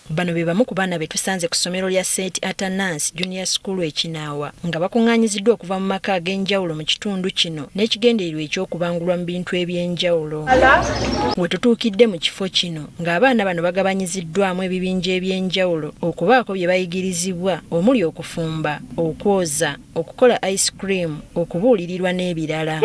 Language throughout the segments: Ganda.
Bano be bamu ku baana be tusanze ku ssomero lya St. Atanas Junior School ekinaawa nga bakungaanyiziddwa okuva mu maka ag'enjawulo mu kitundu kino n'ekigendererwa eky'okubangulwa mu bintu eby'enjawulo. We tutuukidde mu kifo kino ng'abaana bano bagabanyiziddwamu ebibinja eby'enjawulo okubaako bye bayigirizibwa omuli okufumba, okwoza, okukola ice cream, okubuulirirwa n'ebirala.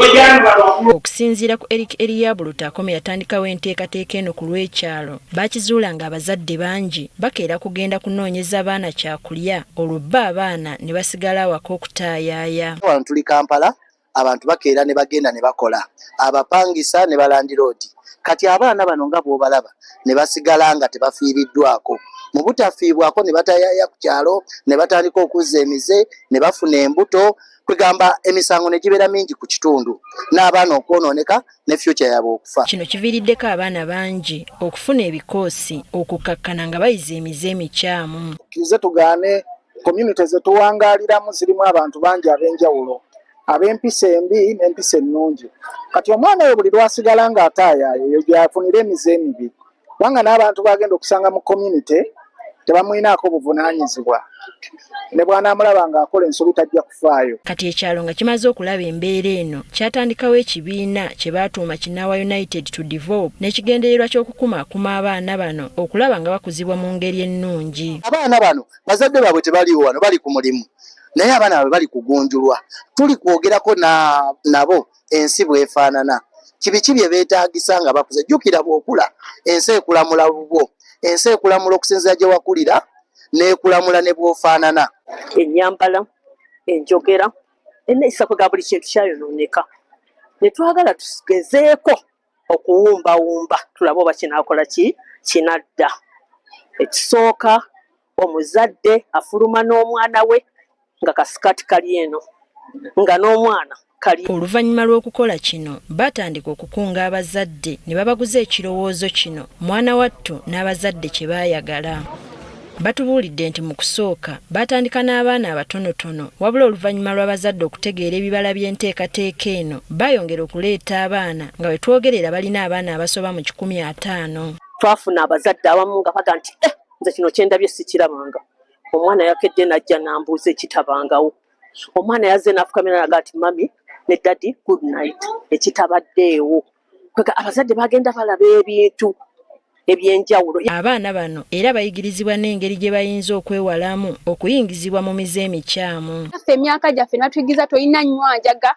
Okusinziira ku Eric Eliabu Lutakome yatandikawo enteekateeka eno ku lw'ekyalo, bakizuula ng'abazadde bangi bakeera kugenda kunoonyeza abaana kyakulya olwo bba abaana ne basigala awaka okutaayaaya. Wano tuli Kampala, abantu bakeera ne bagenda ne bakola, abapangisa ne balandiroodi. Kati abaana bano nga bw'obalaba ne basigala nga tebafiiriddwako. Mu butafiibwako ne batayaaya ku kyalo, ne batandika okuzza emize, ne bafuna embuto, kwegamba emisango ne gibeera mingi ku kitundu, n'abaana okwonooneka ne future yaabwe okufa. Kino kiviiriddeko abaana bangi okufuna ebikoosi okukkakkana nga bayiza emize emikyamu. Kize tugaane community ze tuwangaaliramu zirimu abantu bangi ab'enjawulo, ab'empisa embi n'empisa ennungi. Kati omwana oyo buli lwasigala ng'ataayaayo eyo gy'afunira emize emibi, kubanga n'abantu bagenda okusanga mu community tebamwinaako buvunaanyizibwa. Ne bw'anaamulaba ng'akola ensobi tajja kufaayo. Kati ekyalo nga kimaze okulaba embeera eno kyatandikawo ekibiina kye baatuuma Kinaawa United to Develop n'ekigendererwa ky'okukumaakuma abaana bano okulaba nga bakuzibwa mu ngeri ennungi. Abaana bano bazadde baabwe tebaliwo wano, bali ku mulimu, naye abaana baabwe bali kugunjulwa. Tuli kwogerako nabo ensi bw'efaanana. Kibiki bye beetaagisa nga bakuze. Jjukira bw'okula ensi ekulamula bubwo, ensi ekulamula okusinziira gye wakulira n'ekulamula ne bw'ofaanana. Ennyambala, enjogera, enneeyisa ga buli kintu kyayonooneka. Ne twagala tugezeeko okuwumbawumba tulabe oba kinaakola kinadda. Ekisooka omuzadde afuluma n'omwana we nga kasikaati kali eno nga n'omwana kali. Oluvannyuma lw'okukola kino batandika okukunga abazadde ne babaguza ekirowoozo kino mwana wattu n'abazadde kye baayagala. Batubuulidde nti mu kusooka batandika n'abaana abatonotono wabula oluvannyuma lw'abazadde okutegeera ebibala by'enteekateeka eno bayongera okuleeta abaana nga bwe twogerera balina abaana abasoba mu 500. Twafuna abazadde abamu nga baga nti nze kino kyendabye sikirabanga. Omwana yakedde n'ajja n'ambuuza ekitabangawo. Omwana yazze n'afukamira n'aga nti mami ne daddy good night, ekitabaddeewo. Abazadde bagenda balaba ebintu ebyenjawulo. Abaana bano era bayigirizibwa n'engeri gye bayinza okwewalamu okuyingizibwa mu mize emikyamu. Ffe emyaka gyaffe natuyigiza toyina nnywanjaga,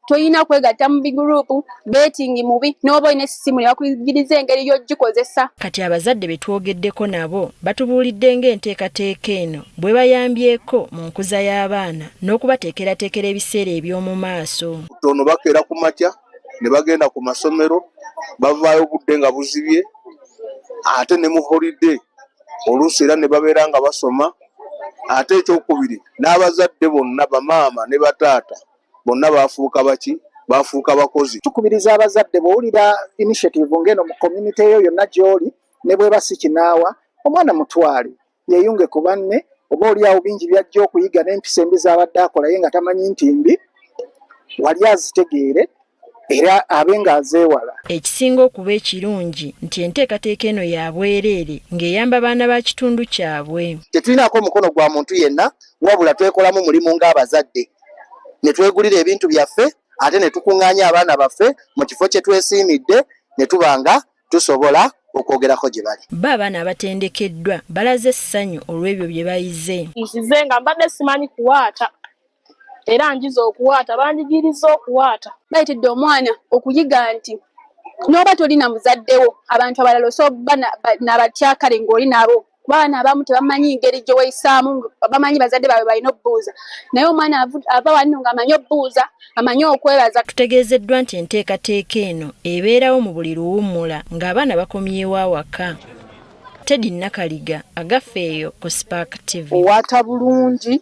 toyina kwegatta mu biguruupu, beetingi mubi, n'oba olina essimu ne bakuyigiriza engeri y'ogikozesa. Kati abazadde be twogeddeko nabo batubuulidde ng'enteekateeka eno bwe bayambyeko mu nkuza y'abaana n'okubateekerateekera ebiseera eby'omu maaso. Ono bakeera ku makya ne bagenda ku masomero, bavaayo obudde nga buzibye, ate ne mu holiday oluusi era ne babeera nga basoma. Ate ekyokubiri n'abazadde bonna bamaama ne bataata bonna bafuuka baki? Bafuuka bakozi. Tukubiriza abazadde bw'owulira initiative ng'eno mu community eyo yonna gy'oli ne bw'eba si Kinaawa, omwana mutwale yeeyunge ku banne, oba oli awo bingi byajja okuyiga n'empisa embi z'abadde akola ye nga tamanyi nti mbi, wali azitegeere era abe ng'azeewala. Ekisinga okuba ekirungi nti enteekateeka eno ya bwereere ng'eyamba abaana ba kitundu kyabwe. Tetulinaako omukono gwa muntu yenna, wabula twekolamu mulimu ng'abazadde. Ne twegulira ebintu byaffe ate ne tukuŋŋaanya abaana baffe mu kifo kye twesiimidde ne tuba nga tusobola okwogerako gye bali. Ba abaana abatendekeddwa balaze essanyu olw'ebyo bye bayize. Nkize nga mbadde simanyi kuwaata era njiza okuwaata, banjigiriza okuwaata. Bayitidde omwana okuyiga nti n'oba tolina muzaddewo abantu abalala osobola n'abatyakale ng'oli nabo. Baana abamu tebamanyi ngeri gye weeyisaamu, bamanyi bazadde baabwe balina obbuuza. Naye omwana ava wano ng'amanyi obbuuza, amanyi okwebaza. Tutegeezeddwa nti enteekateeka eno ebeerawo mu buli luwummula ng'abaana bakomyewo awaka. Teddy Nakaliga agaffe eyo ku Spark TV. Owaata bulungi